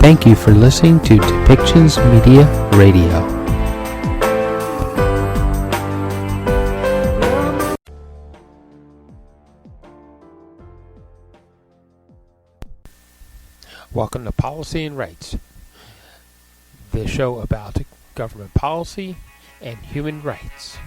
Thank you for listening to Depictions Media Radio. Welcome to Policy and Rights, the show about government policy and human rights.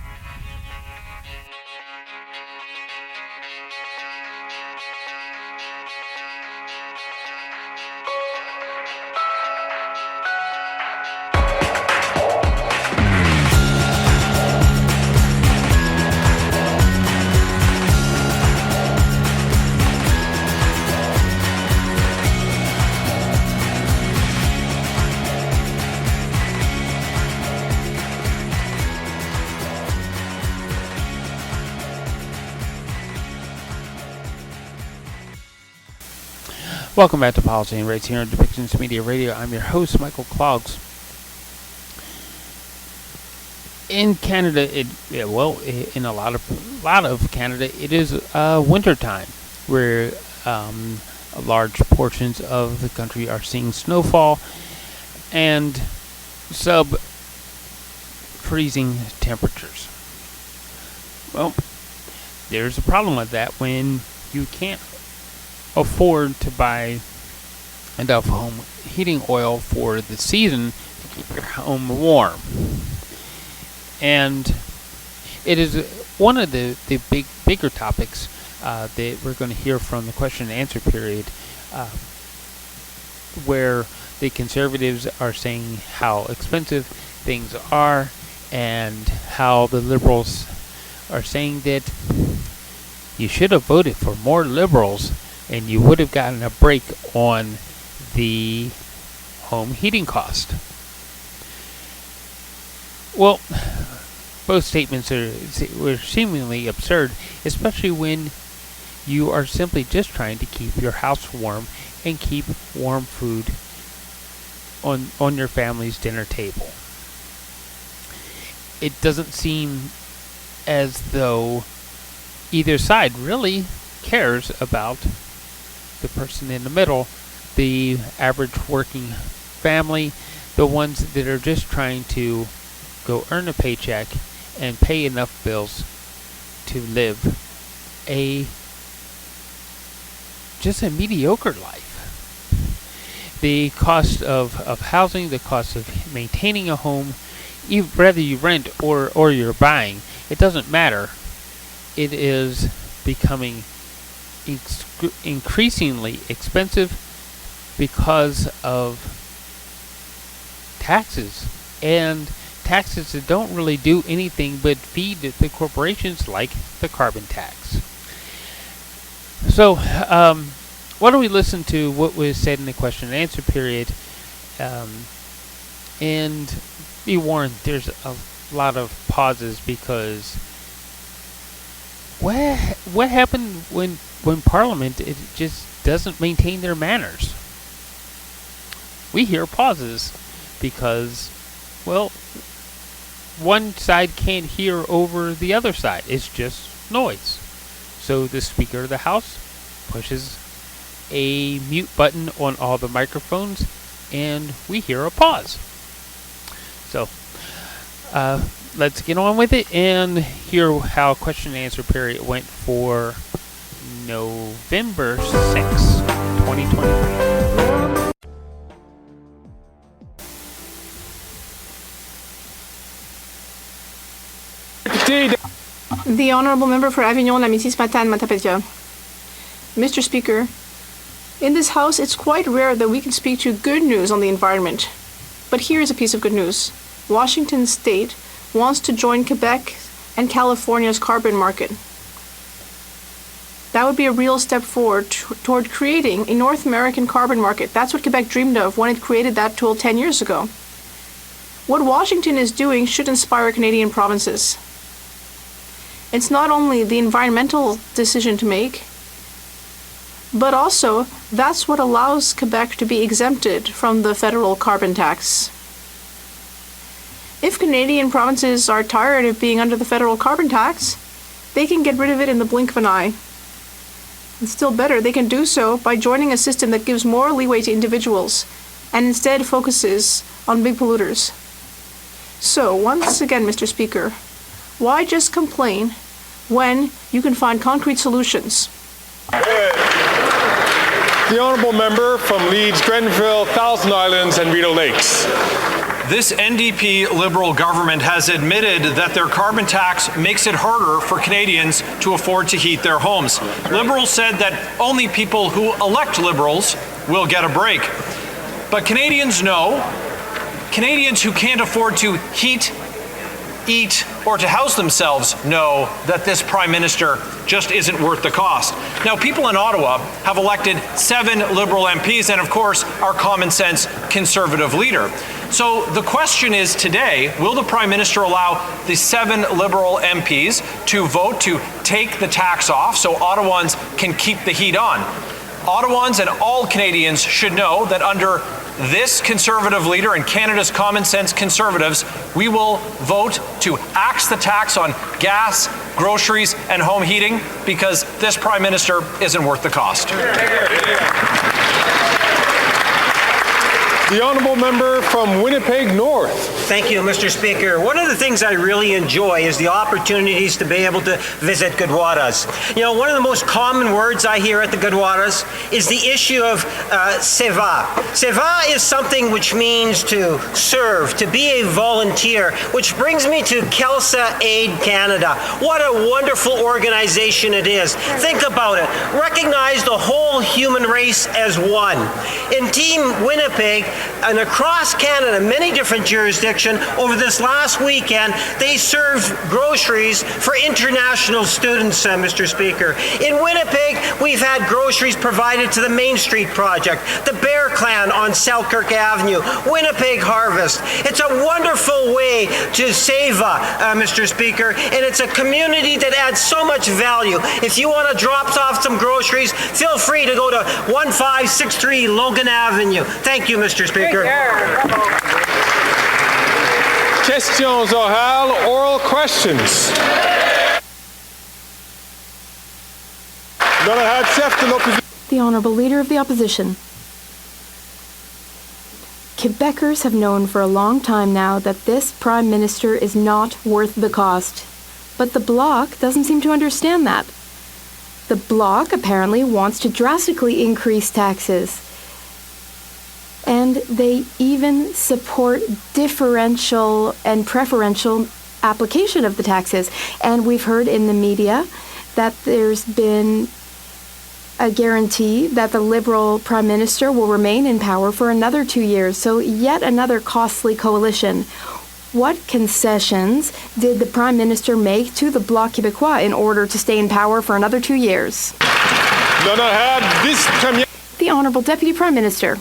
Welcome back to Policy and Rights here on Depictions Media Radio. I'm your host, Michael Clogs. In Canada, in a lot of Canada, it is winter time, where large portions of the country are seeing snowfall and sub-freezing temperatures. Well, there's a problem with that when you can't afford to buy enough home heating oil for the season to keep your home warm. And it is one of the bigger topics that we're going to hear from the question and answer period, where the conservatives are saying how expensive things are, and how the liberals are saying that you should have voted for more liberals and you would have gotten a break on the home heating cost. Well, both statements were seemingly absurd, especially when you are simply just trying to keep your house warm and keep warm food on your family's dinner table. It doesn't seem as though either side really cares about the person in the middle, the average working family, the ones that are just trying to go earn a paycheck and pay enough bills to live just a mediocre life. The cost of housing, the cost of maintaining a home, whether you rent or you're buying, it doesn't matter. It is becoming increasingly expensive because of taxes, and taxes that don't really do anything but feed the corporations, like the carbon tax. So why don't we listen to what was said in the question and answer period, and be warned, there's a lot of pauses, because what happened when Parliament it just doesn't maintain their manners? We hear pauses because, well, one side can't hear over the other side. It's just noise. So the Speaker of the House pushes a mute button on all the microphones, and we hear a pause. So let's get on with it and hear how question and answer period went for November 6, 2023. The Honourable Member for Avignon, Lamity-Matane, Matapédia. Mr. Speaker, in this House, it's quite rare that we can speak to good news on the environment. But here is a piece of good news. Washington State wants to join Quebec and California's carbon market. That would be a real step forward toward creating a North American carbon market. That's what Quebec dreamed of when it created that tool 10 years ago. What Washington is doing should inspire Canadian provinces. It's not only the environmental decision to make, but also that's what allows Quebec to be exempted from the federal carbon tax. If Canadian provinces are tired of being under the federal carbon tax, they can get rid of it in the blink of an eye. And still better, they can do so by joining a system that gives more leeway to individuals and instead focuses on big polluters. So, once again, Mr. Speaker, why just complain when you can find concrete solutions? The honourable member from Leeds, Grenville, Thousand Islands and Rideau Lakes. This NDP Liberal government has admitted that their carbon tax makes it harder for Canadians to afford to heat their homes. Liberals said that only people who elect Liberals will get a break. But Canadians know, Canadians who can't afford to heat, eat, or to house themselves know that this Prime Minister just isn't worth the cost. Now, people in Ottawa have elected 7 Liberal MPs and, of course, our common sense Conservative leader. So the question is today, will the Prime Minister allow the 7 Liberal MPs to vote to take the tax off so Ottawans can keep the heat on? Ottawans and all Canadians should know that under this Conservative leader and Canada's common sense Conservatives, we will vote to axe the tax on gas, groceries, and home heating because this Prime Minister isn't worth the cost. The honourable member from Winnipeg North. Thank you, Mr. Speaker. One of the things I really enjoy is the opportunities to be able to visit Gurdwaras. You know, one of the most common words I hear at the Gurdwaras is the issue of seva. Seva is something which means to serve, to be a volunteer, which brings me to Kelsa Aid Canada. What a wonderful organization it is. Think about it. Recognize the whole human race as one. In Team Winnipeg, and across Canada, many different jurisdictions, over this last weekend, they served groceries for international students, Mr. Speaker. In Winnipeg, we've had groceries provided to the Main Street Project, the Bear Clan on Selkirk Avenue, Winnipeg Harvest. It's a wonderful way to save, Mr. Speaker, and it's a community that adds so much value. If you want to drop off some groceries, feel free to go to 1563 Logan Avenue. Thank you, Mr. Speaker. Questions orales, oral questions. The Honourable Leader of the Opposition. Quebecers have known for a long time now that this Prime Minister is not worth the cost. But the Bloc doesn't seem to understand that. The Bloc apparently wants to drastically increase taxes. And they even support differential and preferential application of the taxes. And we've heard in the media that there's been a guarantee that the Liberal Prime Minister will remain in power for another 2 years. So yet another costly coalition. What concessions did the Prime Minister make to the Bloc Québécois in order to stay in power for another 2 years? The Honourable Deputy Prime Minister.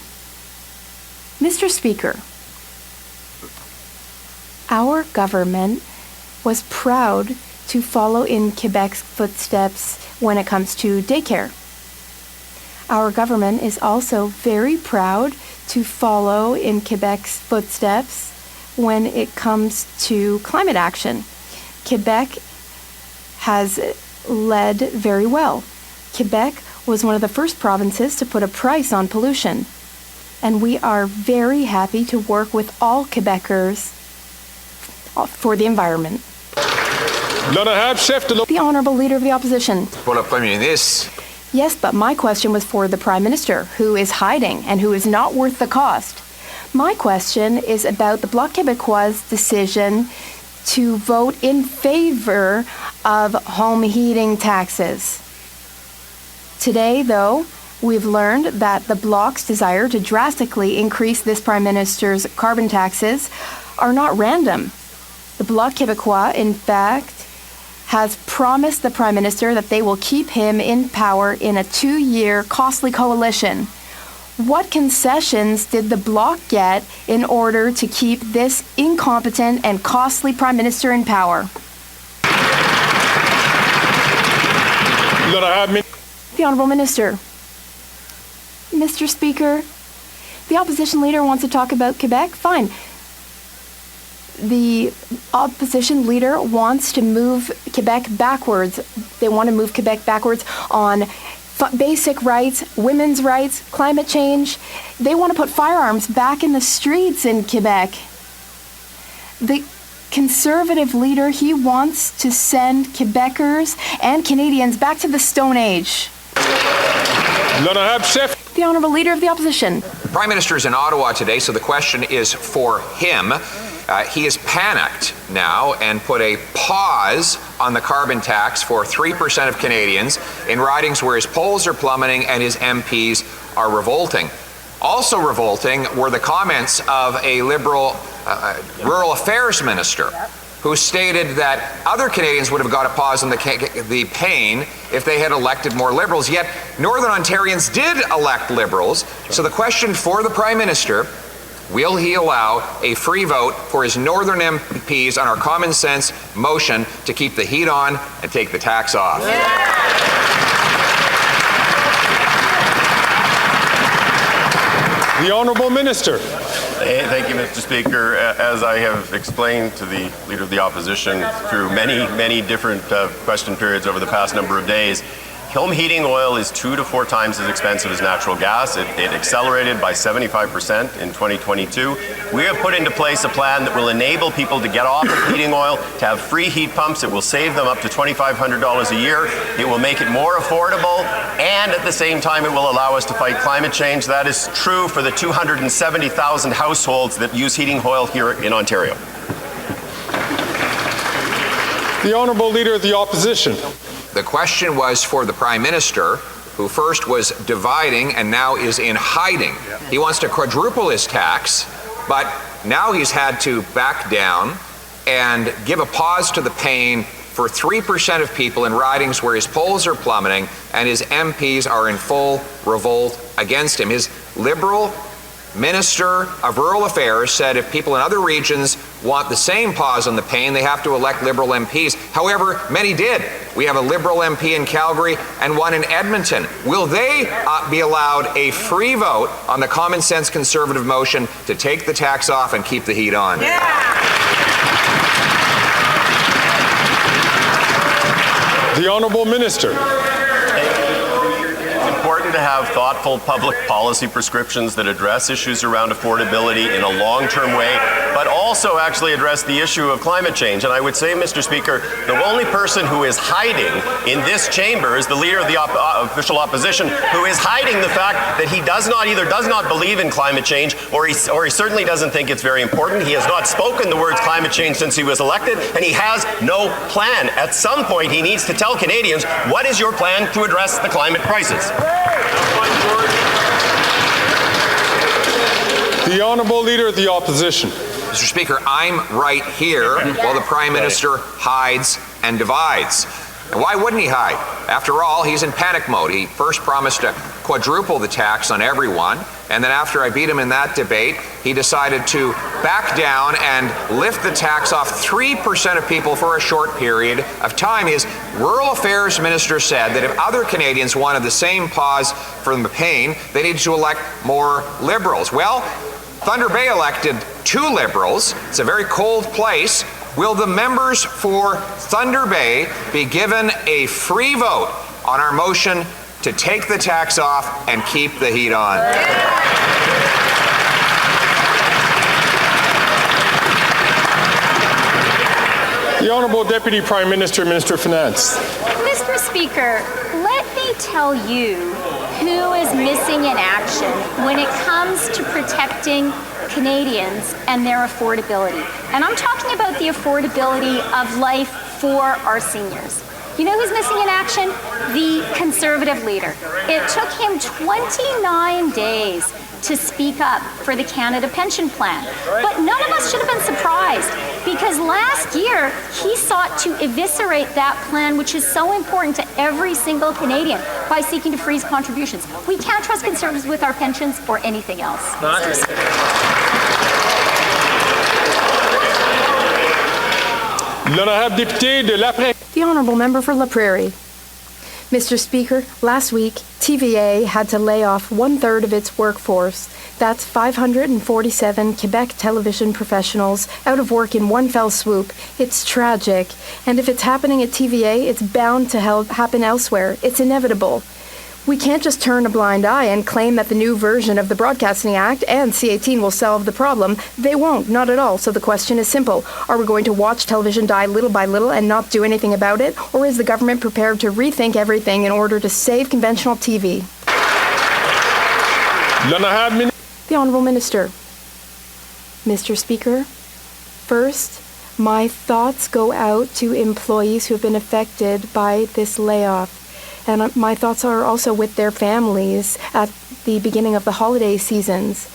Mr. Speaker, our government was proud to follow in Quebec's footsteps when it comes to daycare. Our government is also very proud to follow in Quebec's footsteps when it comes to climate action. Quebec has led very well. Quebec was one of the first provinces to put a price on pollution. And we are very happy to work with all Quebecers for the environment. The Honourable Leader of the Opposition. Pour le Premier ministre. Yes, but my question was for the Prime Minister, who is hiding and who is not worth the cost. My question is about the Bloc Québécois' decision to vote in favor of home heating taxes. Today, though, we've learned that the Bloc's desire to drastically increase this Prime Minister's carbon taxes are not random. The Bloc Québécois, in fact, has promised the Prime Minister that they will keep him in power in a 2-year costly coalition. What concessions did the Bloc get in order to keep this incompetent and costly Prime Minister in power? The Honourable Minister. Mr. Speaker, the opposition leader wants to talk about Quebec. Fine. The opposition leader wants to move Quebec backwards. They want to move Quebec backwards on basic rights, women's rights, climate change. They want to put firearms back in the streets in Quebec. The Conservative leader, he wants to send Quebecers and Canadians back to the Stone Age. L'honorable chef. The Honourable Leader of the Opposition. The Prime Minister is in Ottawa today, so the question is for him. He is panicked now and put a pause on the carbon tax for 3% of Canadians in ridings where his polls are plummeting and his MPs are revolting. Also revolting were the comments of a Liberal Rural Affairs Minister who stated that other Canadians would have got a pause on the pain if they had elected more Liberals, yet Northern Ontarians did elect Liberals. So the question for the Prime Minister, will he allow a free vote for his Northern MPs on our common sense motion to keep the heat on and take the tax off? The Honourable Minister. Thank you, Mr. Speaker. As I have explained to the Leader of the Opposition through many different question periods over the past number of days, home heating oil is 2 to 4 times as expensive as natural gas. It accelerated by 75% in 2022. We have put into place a plan that will enable people to get off of heating oil, to have free heat pumps. It will save them up to $2,500 a year. It will make it more affordable, and at the same time, it will allow us to fight climate change. That is true for the 270,000 households that use heating oil here in Ontario. The Honourable Leader of the Opposition. The question was for the Prime Minister, who first was dividing and now is in hiding. He wants to quadruple his tax, but now he's had to back down and give a pause to the pain for 3% of people in ridings where his polls are plummeting and his MPs are in full revolt against him. His Liberal Minister of Rural Affairs said if people in other regions want the same pause on the pain, they have to elect Liberal MPs. However, many did. We have a Liberal MP in Calgary and one in Edmonton. Will they be allowed a free vote on the common sense Conservative motion to take the tax off and keep the heat on? The Honourable Minister. To have thoughtful public policy prescriptions that address issues around affordability in a long-term way, but also actually address the issue of climate change. And I would say, Mr. Speaker, the only person who is hiding in this chamber is the Leader of the official opposition, who is hiding the fact that he does not believe in climate change, or he certainly doesn't think it's very important. He has not spoken the words climate change since he was elected, and he has no plan. At some point, he needs to tell Canadians, what is your plan to address the climate crisis? The Honourable Leader of the Opposition. Mr. Speaker, I'm right here while the Prime Minister hides and divides. And why wouldn't he hide? After all, he's in panic mode. He first promised to quadruple the tax on everyone, and then after I beat him in that debate, he decided to back down and lift the tax off 3% of people for a short period of time. His Rural Affairs Minister said that if other Canadians wanted the same pause from the pain, they needed to elect more Liberals. Well, Thunder Bay elected 2 Liberals. It's a very cold place. Will the members for Thunder Bay be given a free vote on our motion to take the tax off and keep the heat on? The Honourable Deputy Prime Minister, Minister of Finance. Mr. Speaker, let me tell you who is missing in action when it comes to protecting Canadians and their affordability. And I'm talking about the affordability of life for our seniors. You know who's missing in action? The Conservative leader. It took him 29 days to speak up for the Canada Pension Plan. But none of us should have been surprised, because last year he sought to eviscerate that plan, which is so important to every single Canadian, by seeking to freeze contributions. We can't trust Conservatives with our pensions or anything else. L'honorable député de La Prairie. The Honourable Member for La Prairie. Mr. Speaker, last week, TVA had to lay off 1/3 of its workforce. That's 547 Quebec television professionals out of work in one fell swoop. It's tragic. And if it's happening at TVA, it's bound to happen elsewhere. It's inevitable. We can't just turn a blind eye and claim that the new version of the Broadcasting Act and C-18 will solve the problem. They won't, not at all. So the question is simple. Are we going to watch television die little by little and not do anything about it? Or is the government prepared to rethink everything in order to save conventional TV? The Honourable Minister. Mr. Speaker, first, my thoughts go out to employees who have been affected by this layoff. And my thoughts are also with their families at the beginning of the holiday seasons.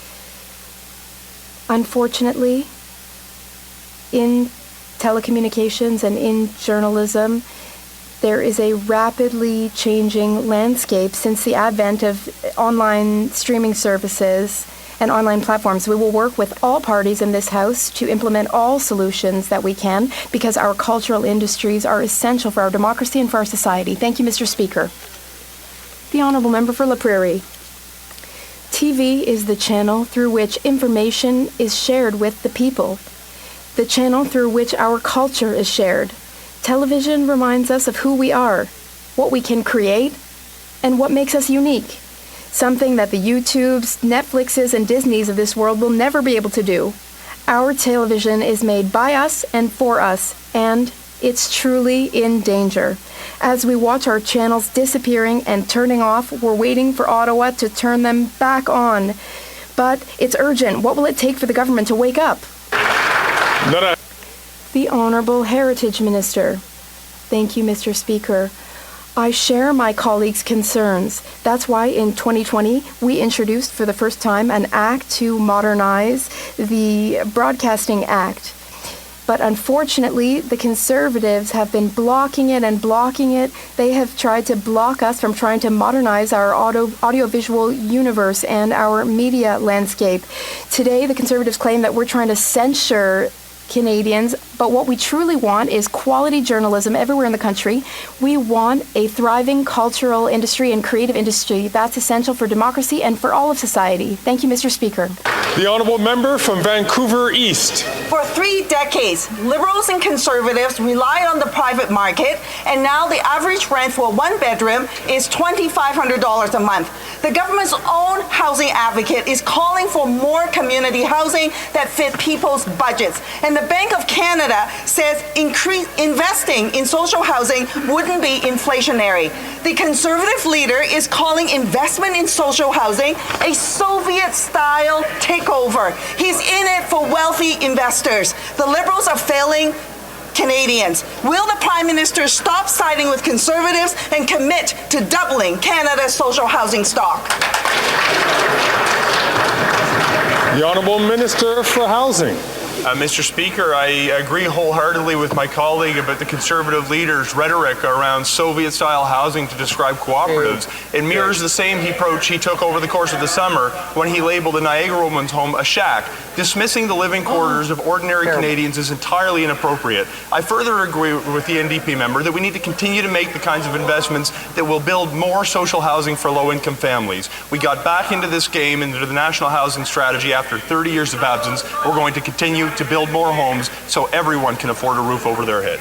Unfortunately, in telecommunications and in journalism, there is a rapidly changing landscape since the advent of online streaming services and online platforms. We will work with all parties in this House to implement all solutions that we can because our cultural industries are essential for our democracy and for our society. Thank you, Mr. Speaker. The Honourable Member for La Prairie. TV is the channel through which information is shared with the people, the channel through which our culture is shared. Television reminds us of who we are, what we can create, and what makes us unique. Something that the YouTubes, Netflixes, and Disneys of this world will never be able to do. Our television is made by us and for us, and it's truly in danger. As we watch our channels disappearing and turning off, we're waiting for Ottawa to turn them back on. But it's urgent. What will it take for the government to wake up? The Honourable Heritage Minister. Thank you, Mr. Speaker. I share my colleagues' concerns. That's why in 2020, we introduced for the first time an act to modernize the Broadcasting Act. But unfortunately, the Conservatives have been blocking it and blocking it. They have tried to block us from trying to modernize our audiovisual universe and our media landscape. Today, the Conservatives claim that we're trying to censure Canadians, but what we truly want is quality journalism everywhere in the country. We want a thriving cultural industry and creative industry that's essential for democracy and for all of society. Thank you, Mr. Speaker. The Honourable Member from Vancouver East. For 3 decades, Liberals and Conservatives relied on the private market, and now the average rent for a one-bedroom is $2,500 a month. The government's own housing advocate is calling for more community housing that fit people's budgets. And the Bank of Canada says investing in social housing wouldn't be inflationary. The Conservative leader is calling investment in social housing a Soviet-style takeover. He's in it for wealthy investors. The Liberals are failing Canadians. Will the Prime Minister stop siding with Conservatives and commit to doubling Canada's social housing stock? The Honourable Minister for Housing. Mr. Speaker, I agree wholeheartedly with my colleague about the Conservative leader's rhetoric around Soviet-style housing to describe cooperatives. It mirrors the same approach he took over the course of the summer when he labeled the Niagara Women's Home a shack. Dismissing the living quarters of ordinary Canadians is entirely inappropriate. I further agree with the NDP member that we need to continue to make the kinds of investments that will build more social housing for low-income families. We got back into this game, into the National Housing Strategy after 30 years of absence. We're going to continue to build more homes so everyone can afford a roof over their head.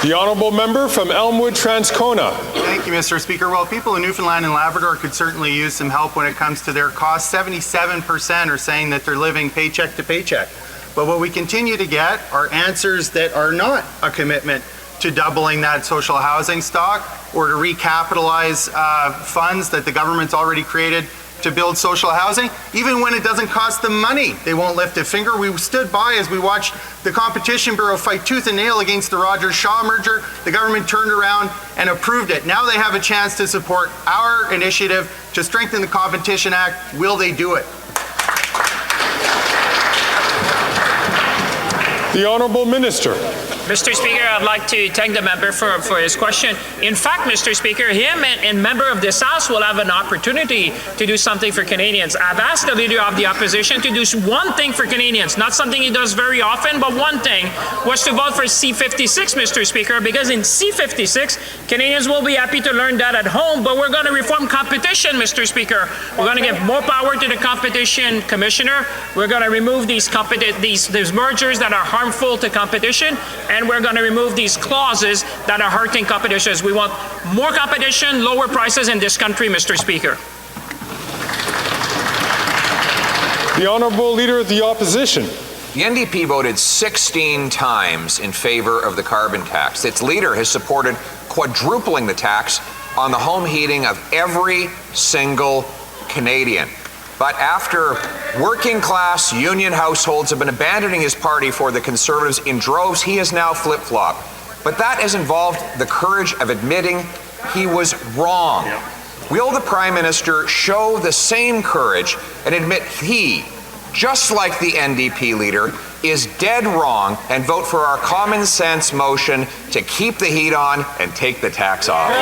The Honourable Member from Elmwood Transcona. Thank you, Mr. Speaker. Well, people in Newfoundland and Labrador could certainly use some help when it comes to their costs. 77% are saying that they're living paycheck to paycheck. But what we continue to get are answers that are not a commitment to doubling that social housing stock or to recapitalize funds that the government's already created to build social housing, even when it doesn't cost them money. They won't lift a finger. We stood by as we watched the Competition Bureau fight tooth and nail against the Rogers-Shaw merger. The government turned around and approved it. Now they have a chance to support our initiative to strengthen the Competition Act. Will they do it? The Honourable Minister. Mr. Speaker, I'd like to thank the member for his question. In fact, Mr. Speaker, him and member of this House will have an opportunity to do something for Canadians. I've asked the Leader of the Opposition to do one thing for Canadians, not something he does very often, but one thing, was to vote for C-56, Mr. Speaker, because in C-56, Canadians will be happy to learn that at home, but we're going to reform competition, Mr. Speaker. We're going to give more power to the Competition Commissioner. We're going to remove these mergers that are harmful to competition, and we're going to remove these clauses that are hurting competition. We want more competition, lower prices in this country, Mr. Speaker. The Honourable Leader of the Opposition. The NDP voted 16 times in favor of the carbon tax. Its leader has supported quadrupling the tax on the home heating of every single Canadian. But after working class union households have been abandoning his party for the Conservatives in droves, he has now flip-flopped. But that has involved the courage of admitting he was wrong. Will the Prime Minister show the same courage and admit he, just like the NDP leader, is dead wrong and vote for our common sense motion to keep the heat on and take the tax off?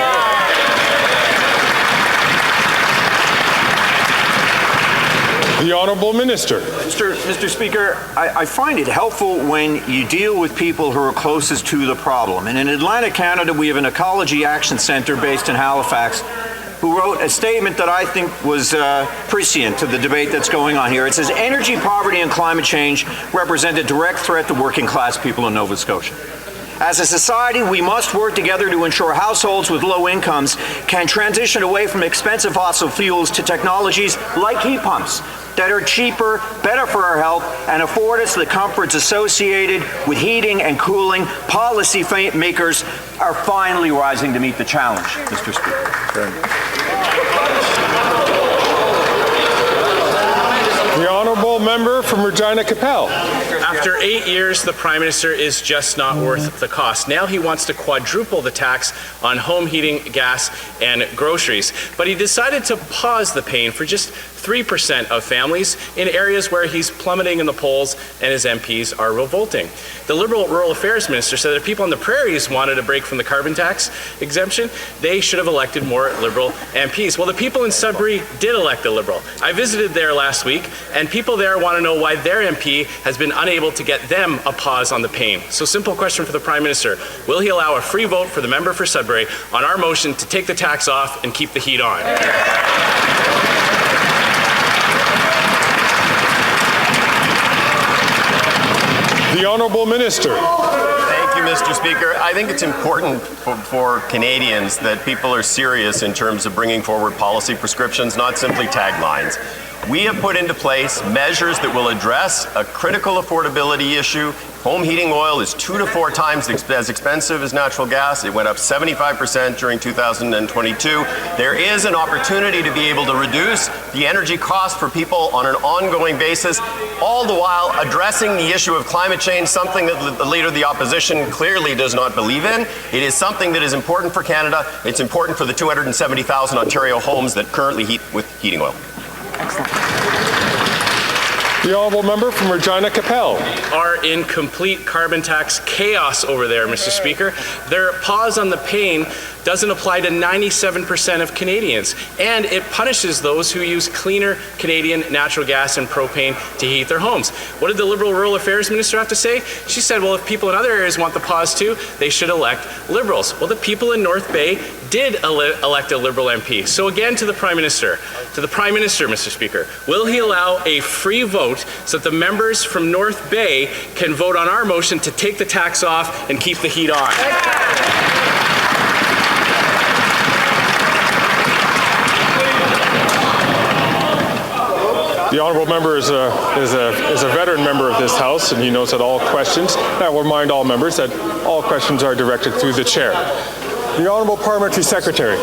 The Honourable Minister. Mr. Speaker, I find it helpful when you deal with people who are closest to the problem. And in Atlantic, Canada, we have an Ecology Action Centre based in Halifax who wrote a statement that I think was prescient to the debate that's going on here. It says, energy poverty and climate change represent a direct threat to working class people in Nova Scotia. As a society, we must work together to ensure households with low incomes can transition away from expensive fossil fuels to technologies like heat pumps that are cheaper, better for our health, and afford us the comforts associated with heating and cooling. Policy makers are finally rising to meet the challenge, Mr. Speaker. The Honourable Member from Regina Capel. After 8 years, the Prime Minister is just not worth the cost. Now he wants to quadruple the tax on home heating, gas, and groceries. But he decided to pause the pain for just 3% of families in areas where he's plummeting in the polls and his MPs are revolting. The Liberal Rural Affairs Minister said that if people on the prairies wanted a break from the carbon tax exemption, they should have elected more Liberal MPs. Well, the people in Sudbury did elect a Liberal. I visited there last week, and people there want to know why their MP has been unable to get them a pause on the pain. So simple question for the Prime Minister. Will he allow a free vote for the member for Sudbury on our motion to take the tax off and keep the heat on? The Honourable Minister. Thank you, Mr. Speaker. I think it's important for Canadians that people are serious in terms of bringing forward policy prescriptions, not simply taglines. We have put into place measures that will address a critical affordability issue. Home heating oil is 2 to 4 times as expensive as natural gas. It went up 75% during 2022. There is an opportunity to be able to reduce the energy cost for people on an ongoing basis, all the while addressing the issue of climate change, something that the Leader of the Opposition clearly does not believe in. It is something that is important for Canada. It's important for the 270,000 Ontario homes that currently heat with heating oil. Excellent. The Honourable Member from Regina Capel. Are in complete carbon tax chaos over there, Mr. Speaker. Their pause on the pain doesn't apply to 97% of Canadians, and it punishes those who use cleaner Canadian natural gas and propane to heat their homes. What did the Liberal Rural Affairs Minister have to say? She said, well, if people in other areas want the pause too, they should elect Liberals. Well, the people in North Bay did elect a Liberal MP. So again, to the Prime Minister, Mr. Speaker, will he allow a free vote so that the members from North Bay can vote on our motion to take the tax off and keep the heat on? The Honourable Member is a veteran member of this House, and he knows that all questions, I will remind all members that all questions are directed through the Chair. The Honourable Parliamentary Secretary.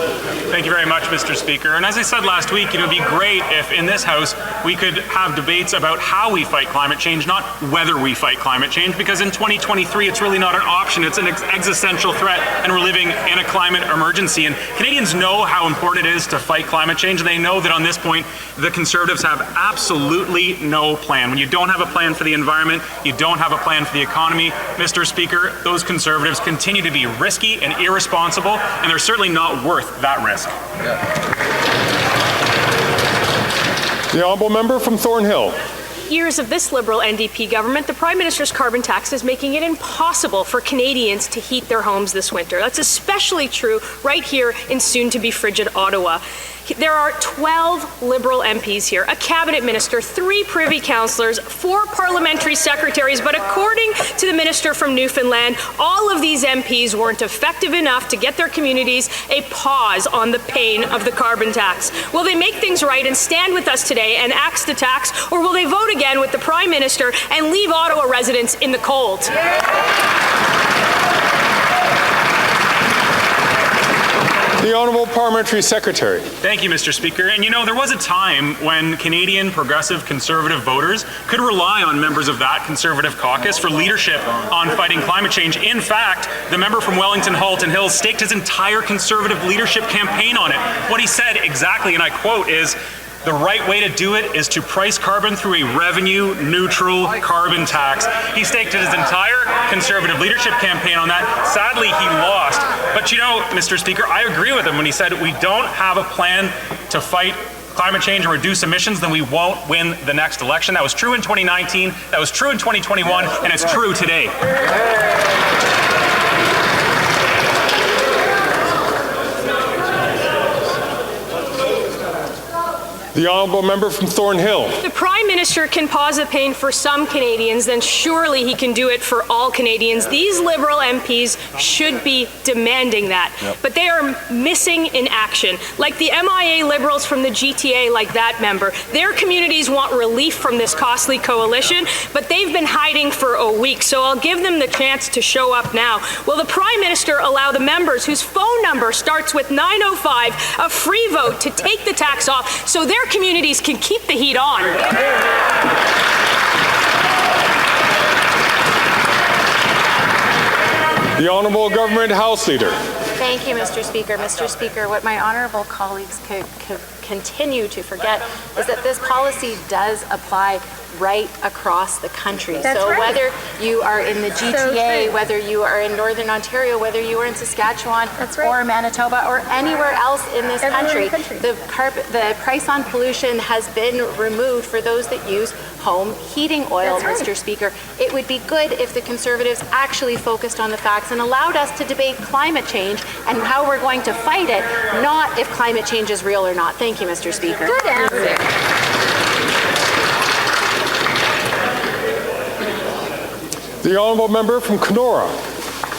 Thank you very much, Mr. Speaker. And as I said last week, it would be great if in this House we could have debates about how we fight climate change, not whether we fight climate change, because in 2023 it's really not an option, it's an existential threat, and we're living in a climate emergency. And Canadians know how important it is to fight climate change. They know that on this point, the Conservatives have absolutely no plan. When you don't have a plan for the environment, you don't have a plan for the economy, Mr. Speaker, those Conservatives continue to be risky and irresponsible, and they're certainly not worth that risk. The Honourable Member from Thornhill. years of this Liberal NDP government, the Prime Minister's carbon tax is making it impossible for Canadians to heat their homes this winter. That's especially true right here in soon-to-be frigid Ottawa. There are 12 Liberal MPs here, a cabinet minister, 3 privy councillors, 4 parliamentary secretaries, but according to the minister from Newfoundland, all of these MPs weren't effective enough to get their communities a pause on the pain of the carbon tax. Will they make things right and stand with us today and axe the tax, or will they vote again with the Prime Minister and leave Ottawa residents in the cold? The Honourable Parliamentary Secretary. Thank you, Mr. Speaker. And you know, there was a time when Canadian progressive conservative voters could rely on members of that Conservative caucus for leadership on fighting climate change. In fact, the member from Wellington Halton Hills staked his entire Conservative leadership campaign on it. What he said exactly, and I quote, is, "The right way to do it is to price carbon through a revenue-neutral carbon tax." He staked his entire Conservative leadership campaign on that. Sadly, he lost. But you know, Mr. Speaker, I agree with him when he said we don't have a plan to fight climate change and reduce emissions, then we won't win the next election. That was true in 2019, that was true in 2021, and it's true today. The Honourable Member from Thornhill. If the Prime Minister can pause the pain for some Canadians, then surely he can do it for all Canadians. These Liberal MPs should be demanding that. But they are missing in action. Like the MIA Liberals from the GTA, like that member. Their communities want relief from this costly coalition, but they've been hiding for a week, so I'll give them the chance to show up now. Will the Prime Minister allow the members whose phone number starts with 905 a free vote to take the tax off so their communities can keep the heat on? The Honourable Government House Leader. Thank you, Mr. Speaker. Mr. Speaker, what my honourable colleagues could continue to forget is that this policy does apply right across the country. That's so right. whether you are in the GTA, whether you are in Northern Ontario, whether you are in Saskatchewan or Manitoba or anywhere else in this country, the price on pollution has been removed for those that use home heating oil, Mr. Speaker. It would be good if the Conservatives actually focused on the facts and allowed us to debate climate change and how we're going to fight it, not if climate change is real or not. Thank you, Mr. Speaker. Good answer. The Honourable Member from Kenora.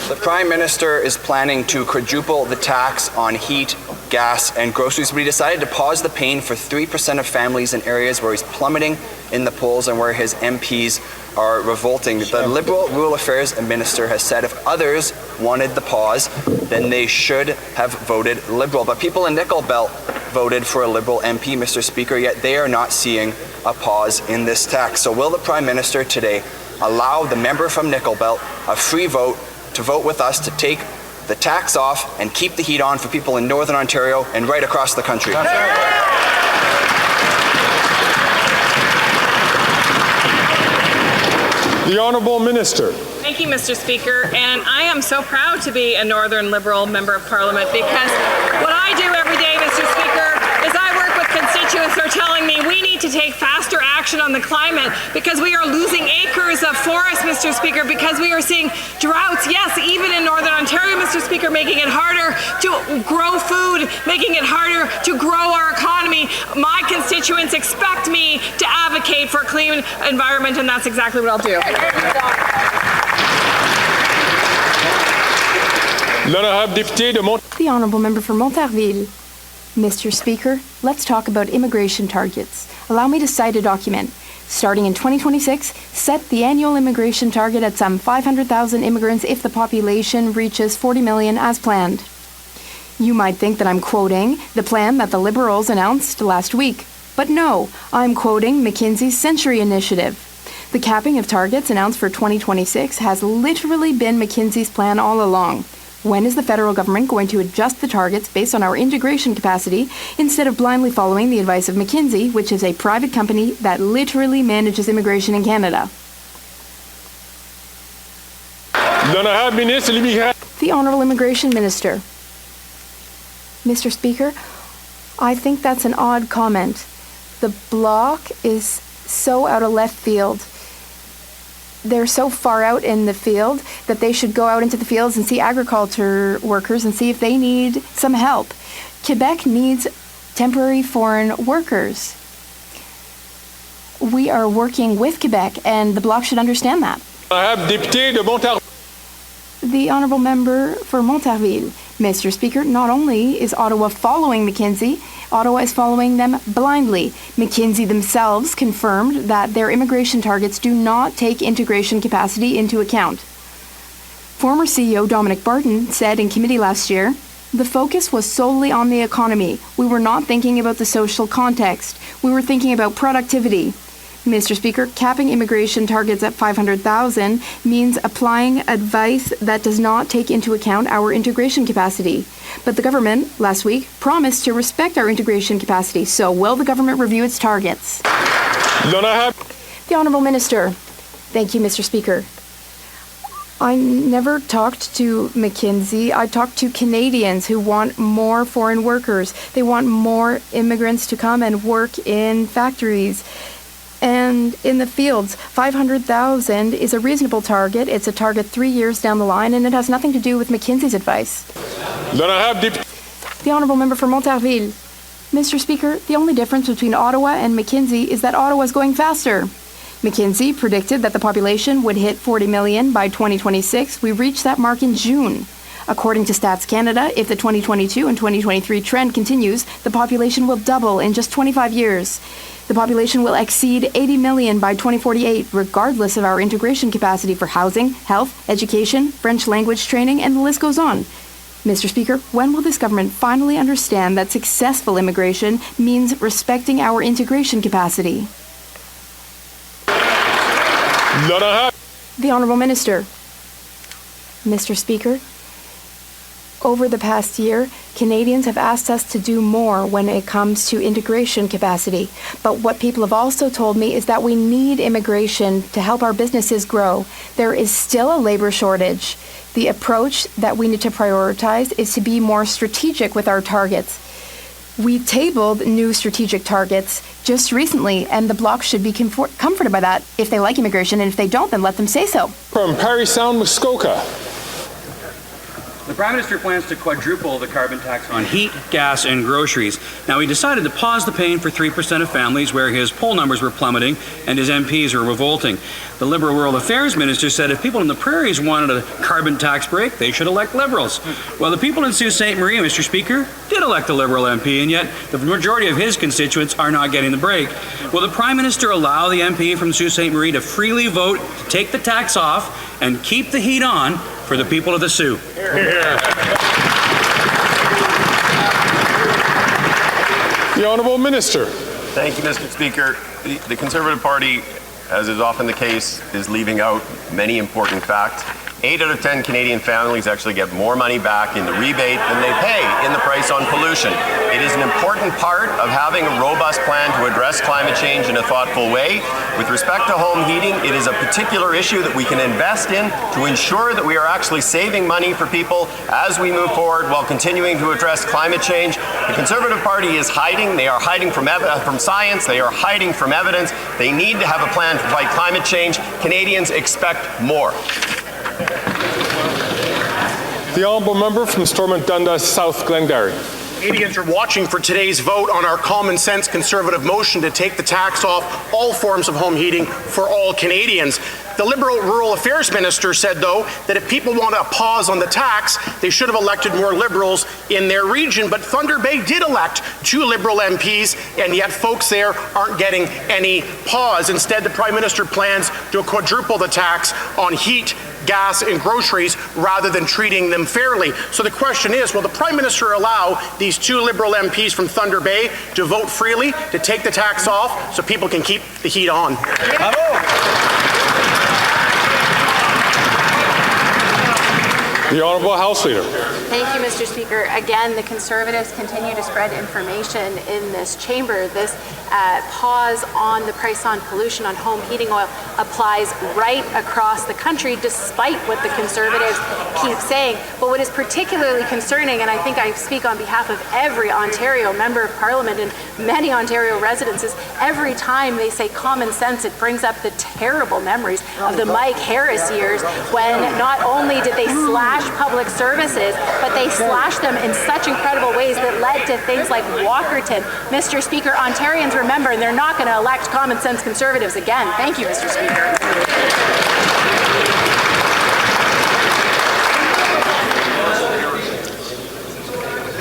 The Prime Minister is planning to quadruple the tax on heat, gas, and groceries, but he decided to pause the pain for 3% of families in areas where he's plummeting in the polls and where his MPs are revolting. The Liberal Rural Affairs Minister has said if others wanted the pause, then they should have voted Liberal. But people in Nickel Belt voted for a Liberal MP, Mr. Speaker, yet they are not seeing a pause in this tax. So will the Prime Minister today allow the member from Nickel Belt a free vote to vote with us to take the tax off and keep the heat on for people in Northern Ontario and right across the country? The Honourable Minister. Thank you, Mr. Speaker, and I am so proud to be a Northern Liberal Member of Parliament because what I do every day, Mr. Speaker, is I work with constituents who are telling me we need to take faster action on the climate because we are losing acres of forest, Mr. Speaker, because we are seeing droughts, yes, even in Northern Ontario, Mr. Speaker, making it harder to grow food, making it harder to grow our economy. My constituents expect me to advocate for a clean environment, and that's exactly what I'll do. The Honourable Member for Montarville. Mr. Speaker, let's talk about immigration targets. Allow me to cite a document. Starting in 2026, set the annual immigration target at some 500,000 immigrants if the population reaches 40 million as planned. You might think that I'm quoting the plan that the Liberals announced last week. But no, I'm quoting McKinsey's Century Initiative. The capping of targets announced for 2026 has literally been McKinsey's plan all along. When is the federal government going to adjust the targets based on our integration capacity instead of blindly following the advice of McKinsey, which is a private company that literally manages immigration in Canada? The Honourable Immigration Minister. Mr. Speaker, I think that's an odd comment. The Bloc is so out of left field. They're so far out in the field that they should go out into the fields and see agriculture workers and see if they need some help. Quebec needs temporary foreign workers. We are working with Quebec, and the Bloc should understand that. The Honourable Member for Montarville. Mr. Speaker, not only is Ottawa following McKinsey, Ottawa is following them blindly. McKinsey themselves confirmed that their immigration targets do not take integration capacity into account. Former CEO Dominic Barton said in committee last year, "The focus was solely on the economy. We were not thinking about the social context. We were thinking about productivity." Mr. Speaker, capping immigration targets at 500,000 means applying advice that does not take into account our integration capacity. But the government, last week, promised to respect our integration capacity. So will the government review its targets? The Honourable Minister. Thank you, Mr. Speaker. I never talked to McKinsey. I talked to Canadians who want more foreign workers. They want more immigrants to come and work in factories and in the fields. 500,000 is a reasonable target. It's a target 3 years down the line, and it has nothing to do with McKinsey's advice. The Honourable Member for Montarville. Mr. Speaker, the only difference between Ottawa and McKinsey is that Ottawa is going faster. McKinsey predicted that the population would hit 40 million by 2026. We reached that mark in June. According to Stats Canada, if the 2022 and 2023 trend continues, the population will double in just 25 years. The population will exceed 80 million by 2048, regardless of our integration capacity for housing, health, education, French language training, and the list goes on. Mr. Speaker, when will this government finally understand that successful immigration means respecting our integration capacity? The Honourable Minister. Mr. Speaker, over the past year, Canadians have asked us to do more when it comes to integration capacity. But what people have also told me is that we need immigration to help our businesses grow. There is still a labour shortage. The approach that we need to prioritize is to be more strategic with our targets. We tabled new strategic targets just recently, and the Bloc should be comforted by that if they like immigration, and if they don't, then let them say so. From Parry Sound, Muskoka. The Prime Minister plans to quadruple the carbon tax on heat, gas, and groceries. Now, he decided to pause the pain for 3% of families where his poll numbers were plummeting and his MPs were revolting. The Liberal Rural Affairs Minister said if people in the prairies wanted a carbon tax break, they should elect Liberals. Well, the people in Sault Ste. Marie, Mr. Speaker, did elect a Liberal MP, and yet the majority of his constituents are not getting the break. Will the Prime Minister allow the MP from Sault Ste. Marie to freely vote to take the tax off and keep the heat on for the people of the Sioux? The Honourable Minister. Thank you, Mr. Speaker. The Conservative Party, as is often the case, is leaving out many important facts. 8 out of 10 Canadian families actually get more money back in the rebate than they pay in the price on pollution. It is an important part of having a robust plan to address climate change in a thoughtful way. With respect to home heating, it is a particular issue that we can invest in to ensure that we are actually saving money for people as we move forward while continuing to address climate change. The Conservative Party is hiding. They are hiding from science. They are hiding from evidence. They need to have a plan to fight climate change. Canadians expect more. The Honourable Member from Stormont Dundas South Glengarry. Canadians are watching for today's vote on our common sense Conservative motion to take the tax off all forms of home heating for all Canadians. The Liberal Rural Affairs Minister said, though, that if people want a pause on the tax, they should have elected more Liberals in their region. But Thunder Bay did elect 2 Liberal MPs, and yet folks there aren't getting any pause. Instead, the Prime Minister plans to quadruple the tax on heat, gas, and groceries rather than treating them fairly. So the question is, will the Prime Minister allow these 2 Liberal MPs from Thunder Bay to vote freely to take the tax off so people can keep the heat on? The Honourable House Leader. Thank you, Mr. Speaker. Again, the Conservatives continue to spread information in this chamber. This pause on the price on pollution on home heating oil applies right across the country, despite what the Conservatives keep saying. But what is particularly concerning, and I think I speak on behalf of every Ontario Member of Parliament and many Ontario residents, is every time they say common sense, it brings up the terrible memories of the Mike Harris years, when not only did they slash public services, but they slashed them in such incredible ways that led to things like Walkerton. Mr. Speaker, Ontarians remember, and they're not going to elect common sense Conservatives again. Thank you, Mr. Speaker.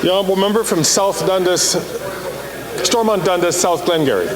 The honourable member from South Dundas, Stormont Dundas, South Glengarry.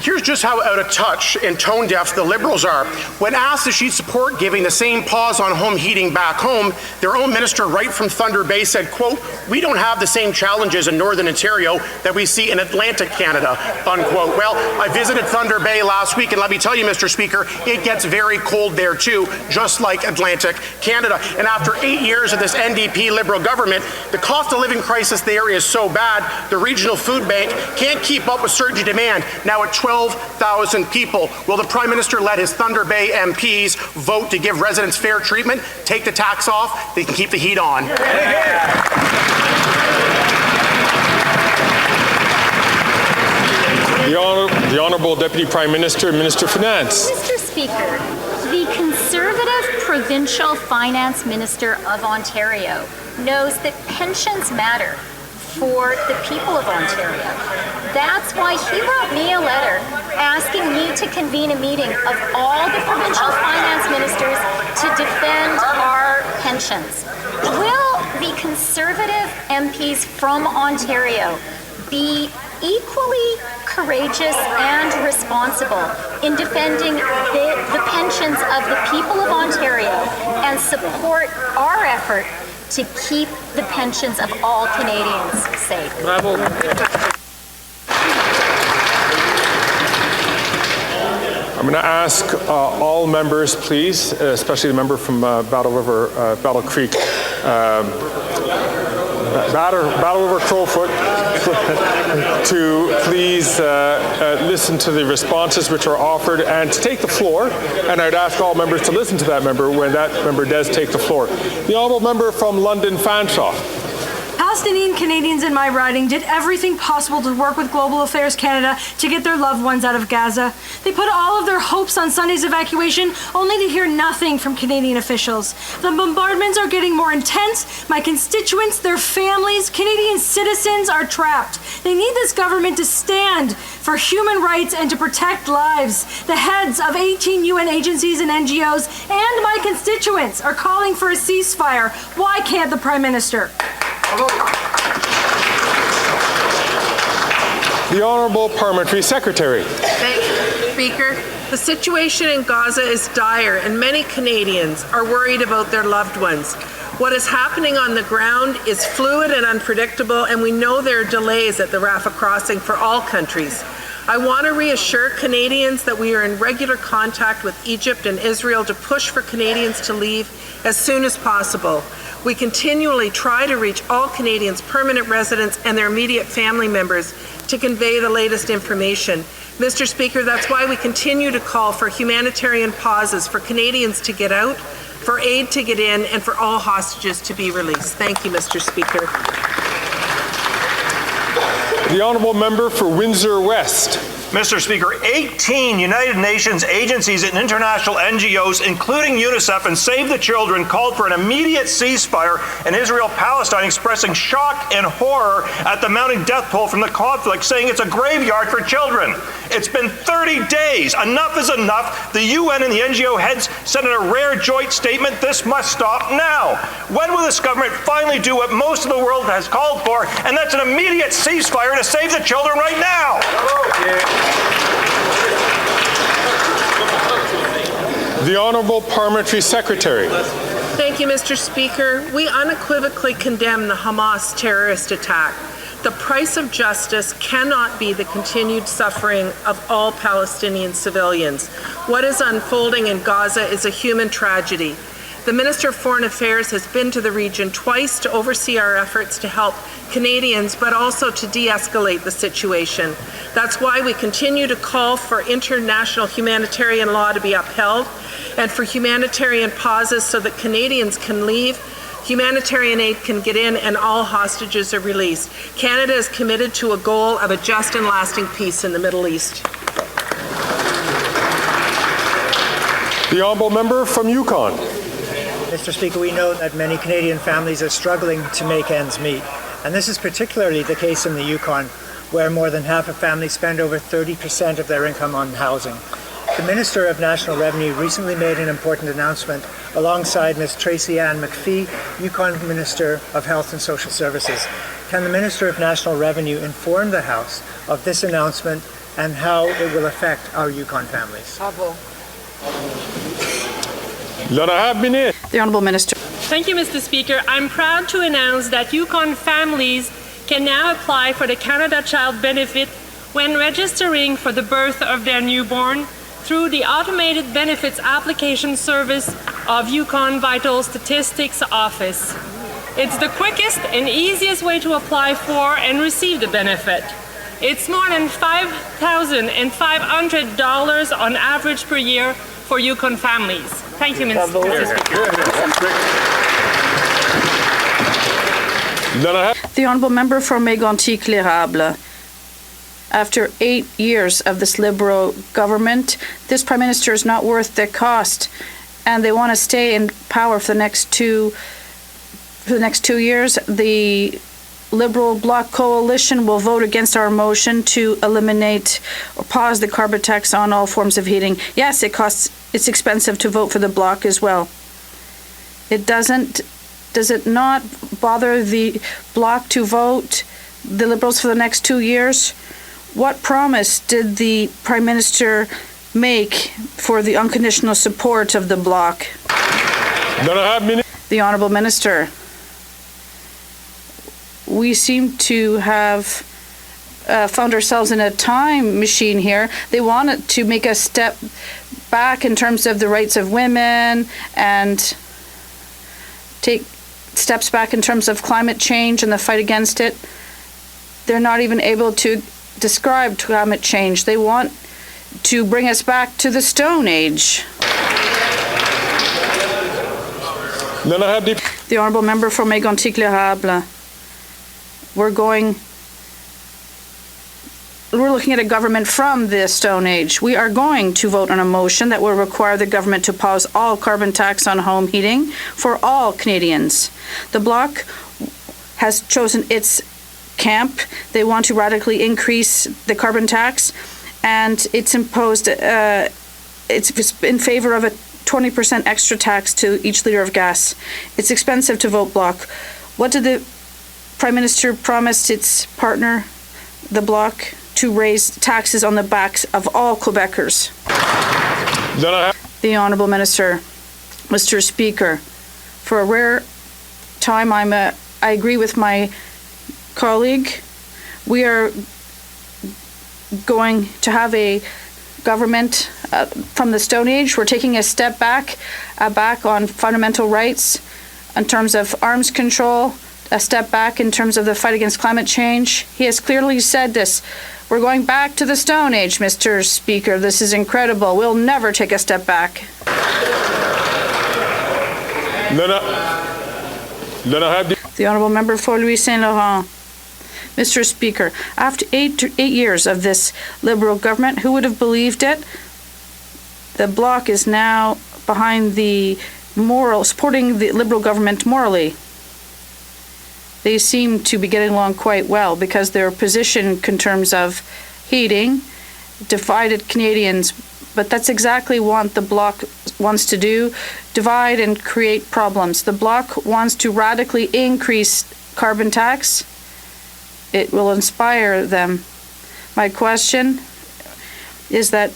Here's just how out of touch and tone deaf the Liberals are. When asked if she'd support giving the same pause on home heating back home, their own minister right from Thunder Bay said, quote, "We don't have the same challenges in Northern Ontario that we see in Atlantic Canada," unquote. Well, I visited Thunder Bay last week, and let me tell you, Mr. Speaker, it gets very cold there too, just like Atlantic Canada. And after 8 years of this NDP Liberal government, the cost of living crisis there is so bad, the regional food bank can't keep up with surging demand, now at 12,000 people. Will the Prime Minister let his Thunder Bay MPs vote to give residents fair treatment, take the tax off, they can keep the heat on? The Honourable Deputy Prime Minister, Minister of Finance. Mr. Speaker, the Conservative Provincial Finance Minister of Ontario knows that pensions matter for the people of Ontario. That's why he wrote me a letter asking me to convene a meeting of all the provincial finance ministers to defend our pensions. Will the Conservative MPs from Ontario be equally courageous and responsible in defending the pensions of the people of Ontario and support our effort to keep the pensions of all Canadians safe? Bravo. I'm going to ask all members, please, especially the member from Battle Creek, Battle River Crowfoot, to please listen to the responses which are offered and to take the floor. And I'd ask all members to listen to that member when that member does take the floor. The honourable member from London Fanshawe. Palestinian Canadians in my riding did everything possible to work with Global Affairs Canada to get their loved ones out of Gaza. They put all of their hopes on Sunday's evacuation, only to hear nothing from Canadian officials. The bombardments are getting more intense. My constituents, their families, Canadian citizens are trapped. They need this government to stand for human rights and to protect lives. The heads of 18 UN agencies and NGOs and my constituents are calling for a ceasefire. Why can't the Prime Minister? The Honourable Parliamentary Secretary. Thank you, Speaker. The situation in Gaza is dire, and many Canadians are worried about their loved ones. What is happening on the ground is fluid and unpredictable, and we know there are delays at the Rafah crossing for all countries. I want to reassure Canadians that we are in regular contact with Egypt and Israel to push for Canadians to leave as soon as possible. We continually try to reach all Canadians, permanent residents, and their immediate family members to convey the latest information. Mr. Speaker, that's why we continue to call for humanitarian pauses for Canadians to get out, for aid to get in, and for all hostages to be released. Thank you, Mr. Speaker. The honourable member for Windsor West. Mr. Speaker, 18 United Nations agencies and international NGOs, including UNICEF and Save the Children, called for an immediate ceasefire in Israel-Palestine, expressing shock and horror at the mounting death toll from the conflict, saying it's a graveyard for children. It's been 30 days. Enough is enough. The UN and the NGO heads said in a rare joint statement, this must stop now. When will this government finally do what most of the world has called for, and that's an immediate ceasefire to save the children right now? The Honourable Parliamentary Secretary. Thank you, Mr. Speaker. We unequivocally condemn the Hamas terrorist attack. The price of justice cannot be the continued suffering of all Palestinian civilians. What is unfolding in Gaza is a human tragedy. The Minister of Foreign Affairs has been to the region twice to oversee our efforts to help Canadians, but also to de-escalate the situation. That's why we continue to call for international humanitarian law to be upheld and for humanitarian pauses so that Canadians can leave, humanitarian aid can get in, and all hostages are released. Canada is committed to a goal of a just and lasting peace in the Middle East. The honourable member from Yukon. Mr. Speaker, we know that many Canadian families are struggling to make ends meet. And this is particularly the case in the Yukon, where more than half of families spend over 30% of their income on housing. The Minister of National Revenue recently made an important announcement alongside Ms. Tracy Ann McPhee, Yukon Minister of Health and Social Services. Can the Minister of National Revenue inform the House of this announcement and how it will affect our Yukon families? The Honourable Minister. Thank you, Mr. Speaker. I'm proud to announce that Yukon families can now apply for the Canada Child Benefit when registering for the birth of their newborn through the automated benefits application service of Yukon Vital Statistics Office. It's the quickest and easiest way to apply for and receive the benefit. It's more than $5,500 on average per year for Yukon families. Thank you, Mr. Speaker. The Honourable Member for Mégantic-L'Érable. After 8 years of this Liberal government, this Prime Minister is not worth the cost, and they want to stay in power for the next 2 years. The Liberal Bloc Coalition will vote against our motion to eliminate or pause the carbon tax on all forms of heating. Yes, it's expensive to vote for the Bloc as well. Does it not bother the Bloc to vote the Liberals for the next 2 years? What promise did the Prime Minister make for the unconditional support of the Bloc? The Honourable Minister. We seem to have found ourselves in a time machine here. They wanted to make a step back in terms of the rights of women and take steps back in terms of climate change and the fight against it. They're not even able to describe climate change. They want to bring us back to the Stone Age. The Honourable Member for Mégantic-L'Érable. We're looking at a government from the Stone Age. We are going to vote on a motion that will require the government to pause all carbon tax on home heating for all Canadians. The Bloc has chosen its camp. They want to radically increase the carbon tax, and it's imposed, it's in favor of a 20% extra tax to each litre of gas. It's expensive to vote Bloc. What did the Prime Minister promise its partner, the Bloc, to raise taxes on the backs of all Quebecers? The Honourable Minister. Mr. Speaker, for a rare time, I agree with my colleague. We are going to have a government from the Stone Age. We're taking a step back on fundamental rights in terms of arms control, a step back in terms of the fight against climate change. He has clearly said this. We're going back to the Stone Age, Mr. Speaker. This is incredible. We'll never take a step back. The Honourable Member for Louis Saint Laurent. Mr. Speaker, after eight years of this Liberal government, who would have believed it? The Bloc is now behind supporting the Liberal government morally. They seem to be getting along quite well because their position in terms of heating divided Canadians. But that's exactly what the Bloc wants to do, divide and create problems. The Bloc wants to radically increase carbon tax. It will inspire them. My question is that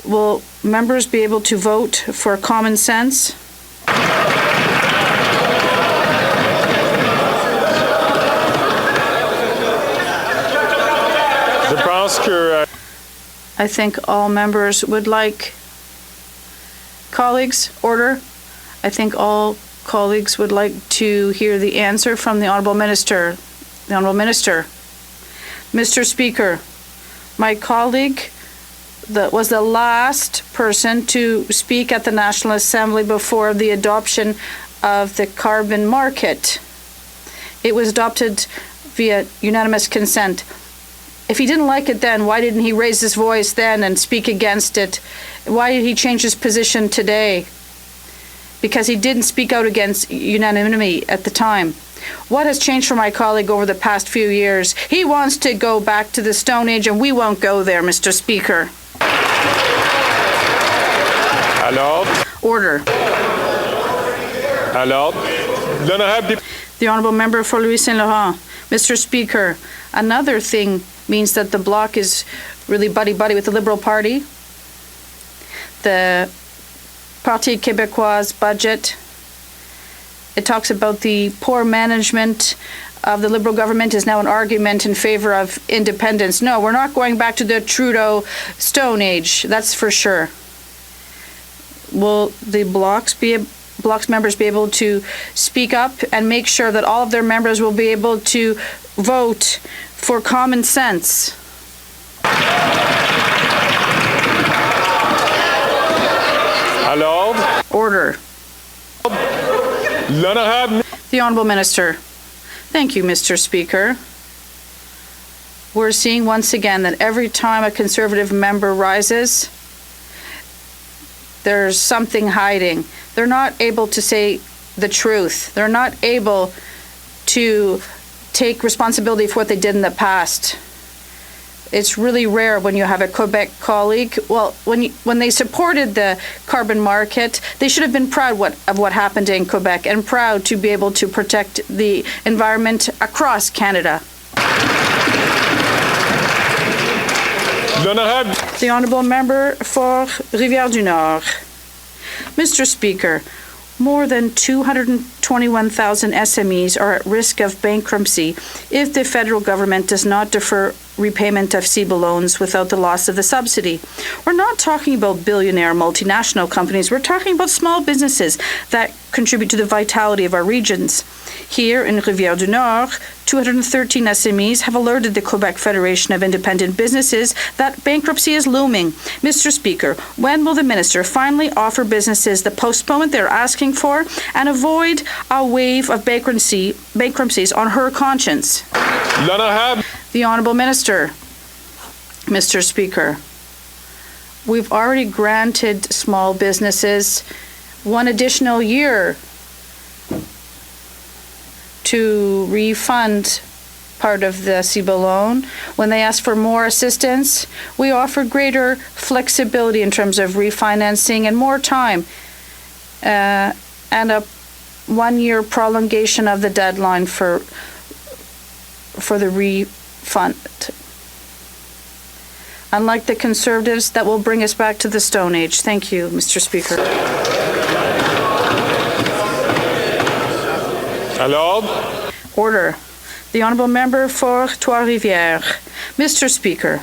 will members be able to vote for common sense? I think all members would like. Colleagues, order. I think all colleagues would like to hear the answer from the Honourable Minister. The Honourable Minister. Mr. Speaker, my colleague was the last person to speak at the National Assembly before the adoption of the carbon market. It was adopted via unanimous consent. If he didn't like it then, why didn't he raise his voice then and speak against it? Why did he change his position today? Because he didn't speak out against unanimity at the time. What has changed for my colleague over the past few years? He wants to go back to the Stone Age, and we won't go there, Mr. Speaker. Alors? Order. Alors? The Honourable Member for Louis Saint Laurent. Mr. Speaker, another thing means that the Bloc is really buddy-buddy with the Liberal Party. The Parti Québécois budget, it talks about the poor management of the Liberal government is now an argument in favor of independence. No, we're not going back to the Trudeau Stone Age, that's for sure. Will the Bloc's members be able to speak up and make sure that all of their members will be able to vote for common sense? Alors? Order. The Honourable Minister. Thank you, Mr. Speaker. We're seeing once again that every time a Conservative member rises, there's something hiding. They're not able to say the truth. They're not able to take responsibility for what they did in the past. It's really rare when you have a Quebec colleague. Well, when they supported the carbon market, they should have been proud of what happened in Quebec and proud to be able to protect the environment across Canada. The Honourable Member for Rivière-du-Nord. Mr. Speaker, more than 221,000 SMEs are at risk of bankruptcy if the federal government does not defer repayment of CEBA loans without the loss of the subsidy. We're not talking about billionaire multinational companies. We're talking about small businesses that contribute to the vitality of our regions. Here in Rivière-du-Nord, 213 SMEs have alerted the Quebec Federation of Independent Businesses that bankruptcy is looming. Mr. Speaker, when will the Minister finally offer businesses the postponement they're asking for and avoid a wave of bankruptcies on her conscience? The Honourable Minister. Mr. Speaker, we've already granted small businesses one additional year to refund part of the CEBA loan. When they ask for more assistance, we offer greater flexibility in terms of refinancing and more time, and a one-year prolongation of the deadline for the refund. Unlike the Conservatives, that will bring us back to the Stone Age. Thank you, Mr. Speaker. Alors? Order. The Honourable Member for Trois-Rivières. Mr. Speaker,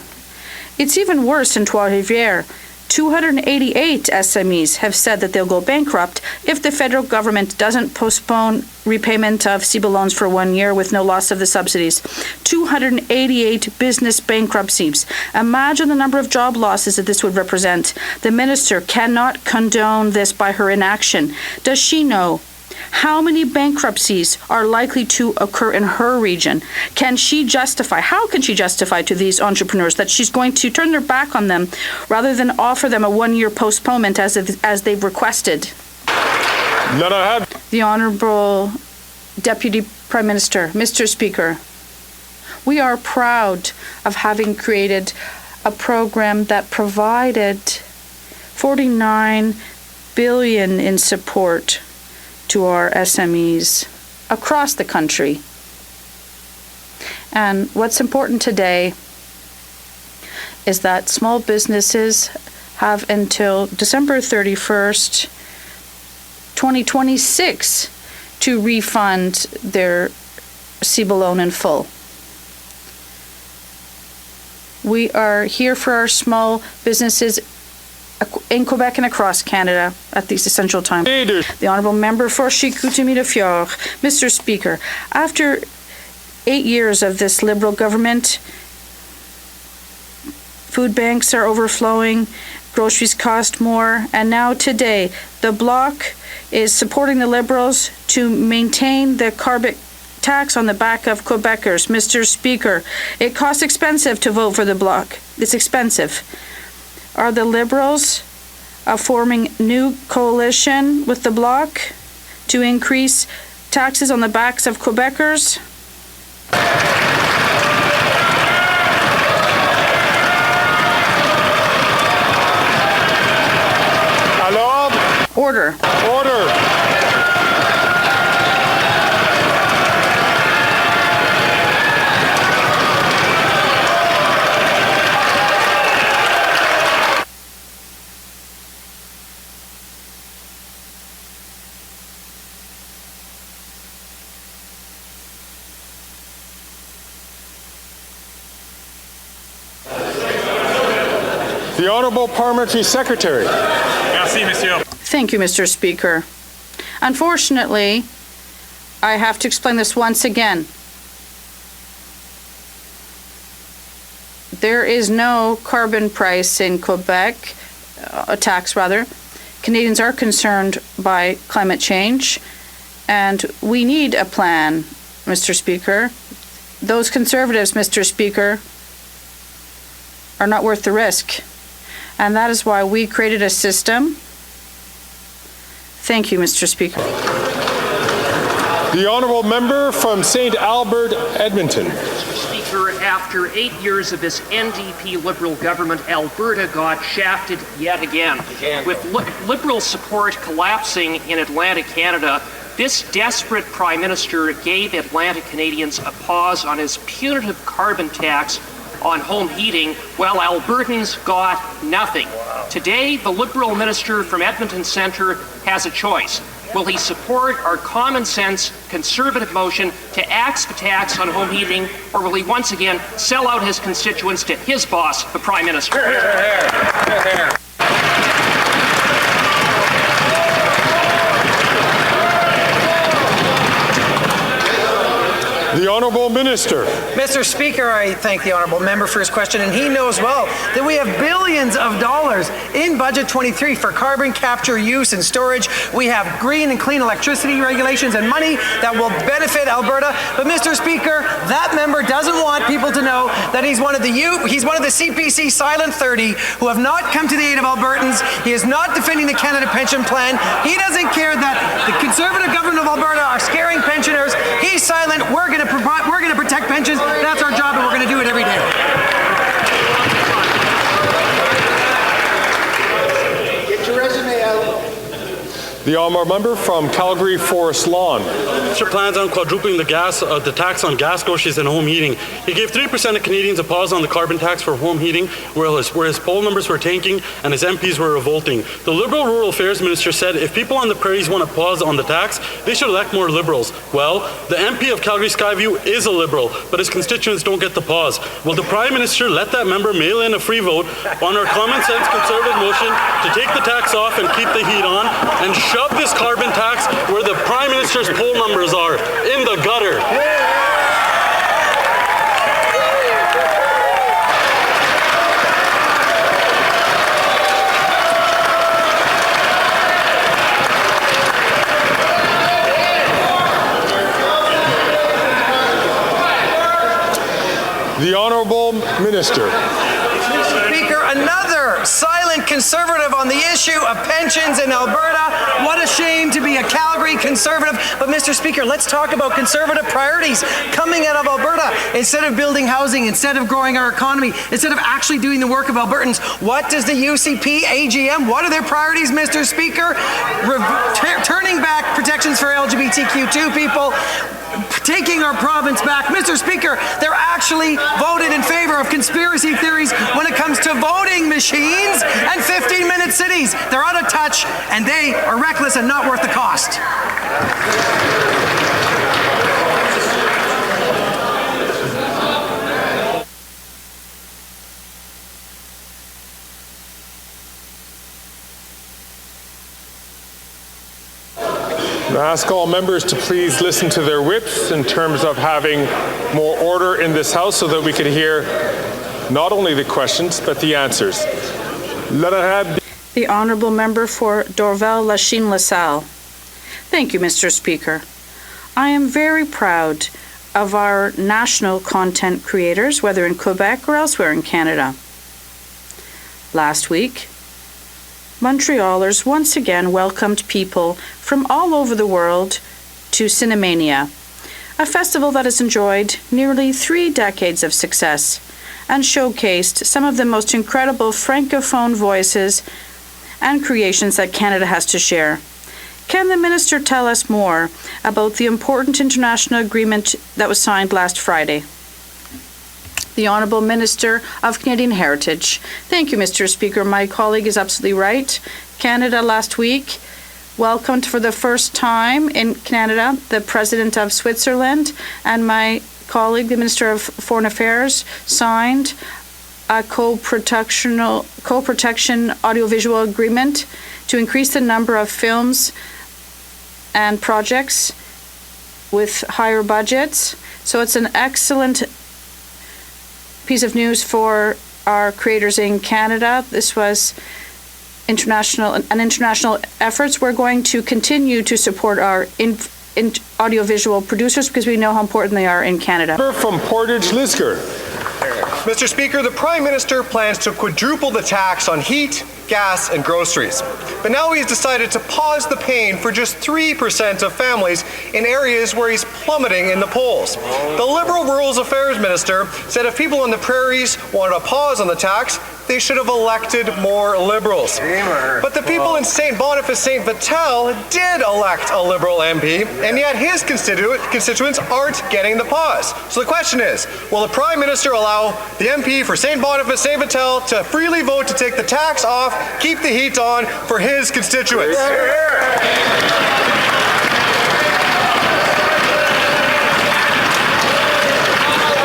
it's even worse in Trois-Rivières. 288 SMEs have said that they'll go bankrupt if the federal government doesn't postpone repayment of CEBA loans for 1 year with no loss of the subsidies. 288 business bankruptcies. Imagine the number of job losses that this would represent. The Minister cannot condone this by her inaction. Does she know how many bankruptcies are likely to occur in her region? Can she justify, how can she justify to these entrepreneurs that she's going to turn their back on them rather than offer them a one-year postponement as they've requested? The Honourable Deputy Prime Minister. Mr. Speaker, we are proud of having created a program that provided $49 billion in support to our SMEs across the country. And what's important today is that small businesses have until December 31st, 2026 to refund their CEBA loan in full. We are here for our small businesses in Quebec and across Canada at these essential times. The Honourable Member for Chicoutimi-Le-Fjord. Mr. Speaker, after 8 years of this Liberal government, food banks are overflowing, groceries cost more, and now today the Bloc is supporting the Liberals to maintain the carbon tax on the back of Quebecers. Mr. Speaker, it costs expensive to vote for the Bloc. It's expensive. Are the Liberals forming new coalition with the Bloc to increase taxes on the backs of Quebecers? Alors? Order. Order. The Honourable Parliamentary Secretary. Merci, monsieur. Thank you, Mr. Speaker. Unfortunately, I have to explain this once again. There is no carbon price in Quebec, a tax rather. Canadians are concerned by climate change, and we need a plan, Mr. Speaker. Those Conservatives, Mr. Speaker, are not worth the risk. And that is why we created a system. Thank you, Mr. Speaker. The Honourable Member from St. Albert, Edmonton. Mr. Speaker, after 8 years of this NDP Liberal government, Alberta got shafted yet again. With Liberal support collapsing in Atlantic Canada, this desperate Prime Minister gave Atlantic Canadians a pause on his punitive carbon tax on home heating, while Albertans got nothing. Today, the Liberal minister from Edmonton Centre has a choice. Will he support our common sense Conservative motion to axe the tax on home heating, or will he once again sell out his constituents to his boss, the Prime Minister? The Honourable Minister. Mr. Speaker, I thank the Honourable Member for his question, and he knows well that we have billions of dollars in Budget 23 for carbon capture, use and storage. We have green and clean electricity regulations and money that will benefit Alberta. But Mr. Speaker, that member doesn't want people to know that he's one of the CPC Silent 30 who have not come to the aid of Albertans. He is not defending the Canada Pension Plan. He doesn't care that the Conservative government of Alberta are scaring pensioners. He's silent. We're going to protect pensions. That's our job, and we're going to do it every day. Get your resume out. The Honourable Member from Calgary Forest Lawn. Mr. plans on quadrupling the tax on gas, groceries, and home heating. He gave 3% of Canadians a pause on the carbon tax for home heating, where his poll numbers were tanking and his MPs were revolting. The Liberal Rural Affairs Minister said if people on the prairies want to pause on the tax, they should elect more Liberals. Well, the MP of Calgary Skyview is a Liberal, but his constituents don't get the pause. Will the Prime Minister let that member mail in a free vote on our common sense Conservative motion to take the tax off and keep the heat on, and shove this carbon tax where the Prime Minister's poll numbers are, in the gutter? The Honourable Minister. Speaker, another silent Conservative on the issue of pensions in Alberta. What a shame to be a Calgary Conservative. But Mr. Speaker, let's talk about Conservative priorities coming out of Alberta. Instead of building housing, instead of growing our economy, instead of actually doing the work of Albertans, what does the UCP AGM, what are their priorities, Mr. Speaker? Turning back protections for LGBTQ2 people, taking our province back. Mr. Speaker, they're actually voted in favor of conspiracy theories when it comes to voting machines and 15-minute cities. They're out of touch, and they are reckless and not worth the cost. I ask all members to please listen to their whips in terms of having more order in this House so that we can hear not only the questions but the answers. The Honourable Member for Dorval-Lachine-LaSalle. Thank you, Mr. Speaker. I am very proud of our national content creators, whether in Quebec or elsewhere in Canada. Last week, Montrealers once again welcomed people from all over the world to Cinemania, a festival that has enjoyed nearly 3 decades of success and showcased some of the most incredible francophone voices and creations that Canada has to share. Can the Minister tell us more about the important international agreement that was signed last Friday? The Honourable Minister of Canadian Heritage. Thank you, Mr. Speaker. My colleague is absolutely right. Canada last week welcomed for the first time in Canada the President of Switzerland, and my colleague, the Minister of Foreign Affairs, signed a co-protection audiovisual agreement to increase the number of films and projects with higher budgets. So it's an excellent piece of news for our creators in Canada. This was international efforts. We're going to continue to support our audiovisual producers because we know how important they are in Canada. From Portage, Lisgar. Mr. Speaker, the Prime Minister plans to quadruple the tax on heat, gas, and groceries. But now he's decided to pause the pain for just 3% of families in areas where he's plummeting in the polls. The Liberal Rural Affairs Minister said if people on the prairies wanted a pause on the tax, they should have elected more Liberals. But the people in St. Boniface St. Vital did elect a Liberal MP, and yet his constituents aren't getting the pause. So the question is, will the Prime Minister allow the MP for St. Boniface St. Vital to freely vote to take the tax off, keep the heat on for his constituents?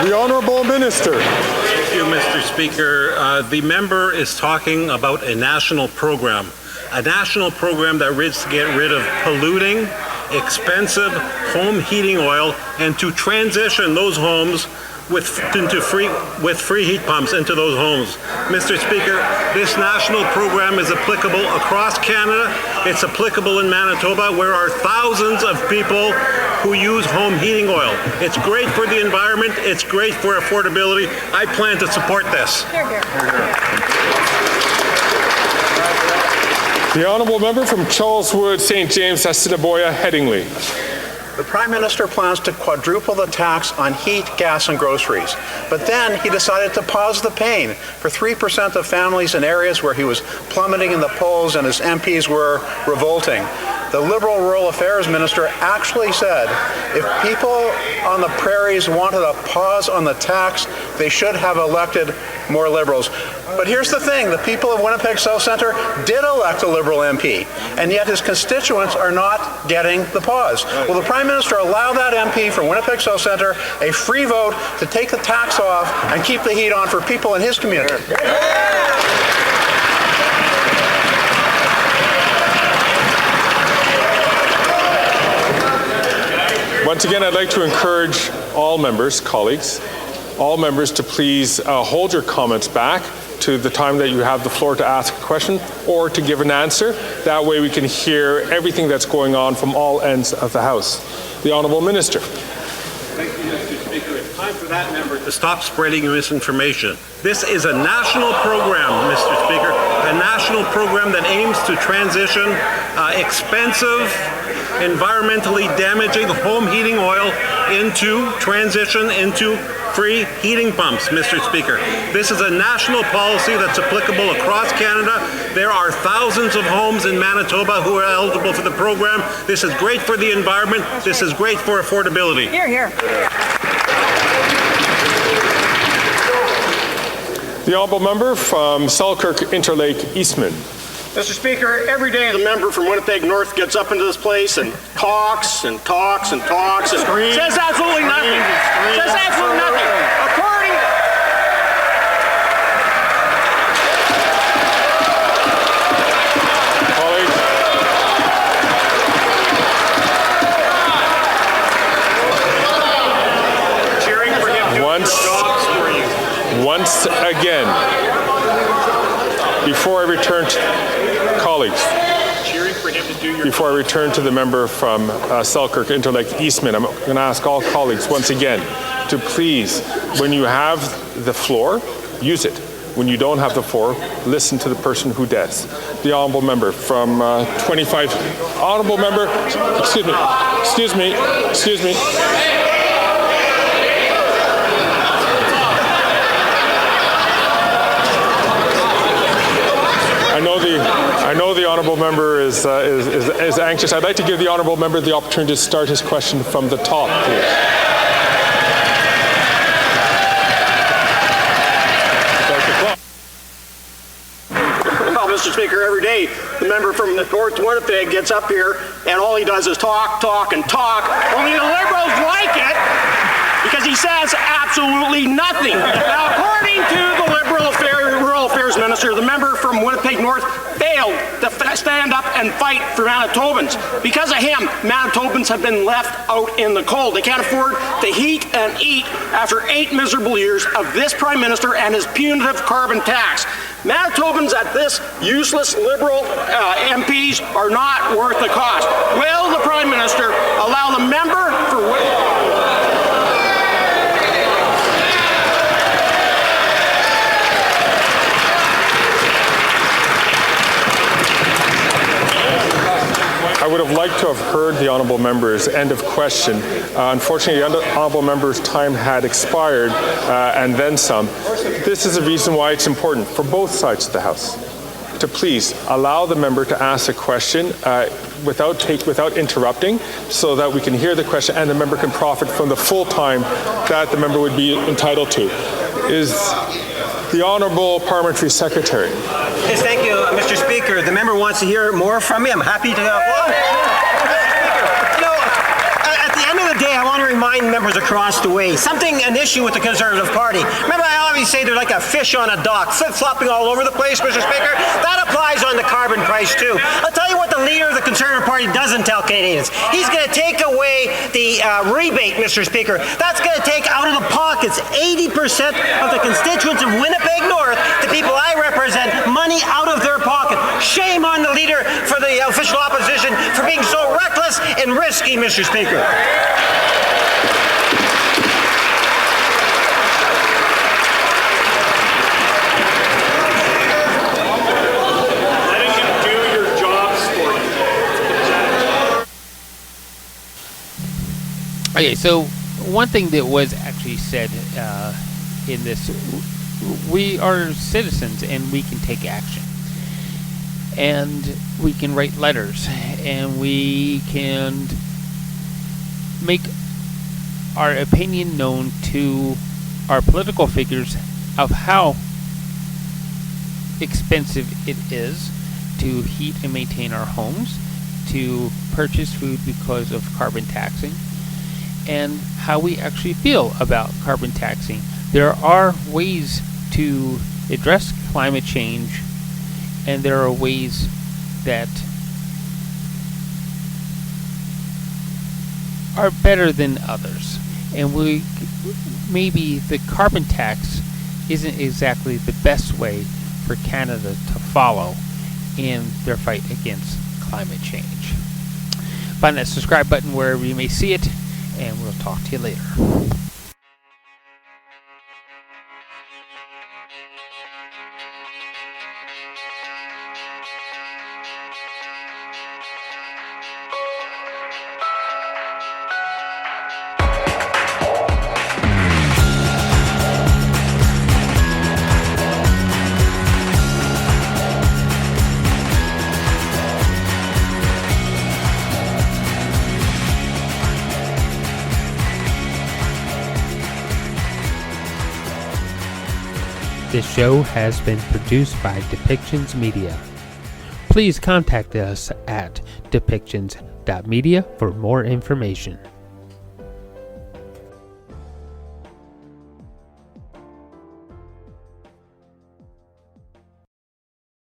The Honourable Minister. Thank you, Mr. Speaker. The member is talking about a national program that risks to get rid of polluting, expensive home heating oil and to transition those homes with free heat pumps into those homes. Mr. Speaker, this national program is applicable across Canada. It's applicable in Manitoba, where are thousands of people who use home heating oil. It's great for the environment. It's great for affordability. I plan to support this. Hear, hear. The Honourable Member from Charleswood, St. James, Assiniboia, Headingley. The Prime Minister plans to quadruple the tax on heat, gas, and groceries. But then he decided to pause the pain for 3% of families in areas where he was plummeting in the polls and his MPs were revolting. The Liberal Rural Affairs Minister actually said if people on the prairies wanted a pause on the tax, they should have elected more Liberals. But here's the thing, the people of Winnipeg South Centre did elect a Liberal MP, and yet his constituents are not getting the pause. Will the Prime Minister allow that MP from Winnipeg South Centre a free vote to take the tax off and keep the heat on for people in his community? Once again, I'd like to encourage all members, colleagues, all members to please hold your comments back to the time that you have the floor to ask a question or to give an answer. That way we can hear everything that's going on from all ends of the House. The Honourable Minister. Thank you, Mr. Speaker. It's time for that member to stop spreading misinformation. This is a national program, Mr. Speaker, a national program that aims to transition expensive, environmentally damaging home heating oil into free heating pumps, Mr. Speaker. This is a national policy that's applicable across Canada. There are thousands of homes in Manitoba who are eligible for the program. This is great for the environment. This is great for affordability. Here, here. The Honourable Member from Selkirk Interlake Eastman. Mr. Speaker, every day the member from Winnipeg North gets up into this place and talks and talks and talks and says absolutely nothing. Says absolutely nothing. once again, before I return to colleagues, before I return to the member from Selkirk, Interlake, Eastman, I'm going to ask all colleagues once again to please, when you have the floor, use it. When you don't have the floor, listen to the person who does. The honourable member from 25. Honourable member, excuse me. I know the honourable member is anxious. I'd like to give the honourable member the opportunity to start his question from the top, please. Well, Mr. Speaker, every day the member from North Winnipeg gets up here and all he does is talk. Only the Liberals like it because he says absolutely nothing. Now, according to the Rural Affairs Minister, the member from Winnipeg North failed to stand up and fight for Manitobans. Because of him, Manitobans have been left out in the cold. They can't afford to heat and eat after 8 miserable years of this Prime Minister and his punitive carbon tax. Manitobans at this useless Liberal MPs are not worth the cost. Will the Prime Minister allow the member for I would have liked to have heard the honourable member's end of question. Unfortunately, the honourable member's time had expired, and then some. This is the reason why it's important for both sides of the House to please allow the member to ask a question without interrupting, so that we can hear the question and the member can profit from the full time that the member would be entitled to. Is the Honourable Parliamentary Secretary. Yes, thank you, Mr. Speaker. The member wants to hear more from me. I'm happy to. At the end of the day, I want to remind members across the way an issue with the Conservative Party. Remember, I always say they're like a fish on a dock, flip-flopping all over the place, Mr. Speaker. That applies on the carbon price too. I'll tell you what the leader of the Conservative Party doesn't tell Canadians. He's going to take away the rebate, Mr. Speaker. That's going to take out of the pockets 80% of the constituents of Winnipeg North, the people I represent, money out of their pocket. Shame on the leader for the official opposition for being so reckless and risky, Mr. Speaker. Okay, so one thing that was actually said in this, we are citizens and we can take action. And we can write letters and we can make our opinion known to our political figures of how expensive it is to heat and maintain our homes, to purchase food because of carbon taxing, and how we actually feel about carbon taxing. There are ways to address climate change, and there are ways that are better than others. And maybe the carbon tax isn't exactly the best way for Canada to follow in their fight against climate change. Find that subscribe button wherever you may see it, and we'll talk to you later. This show has been produced by Depictions Media. Please contact us at depictions.media for more information.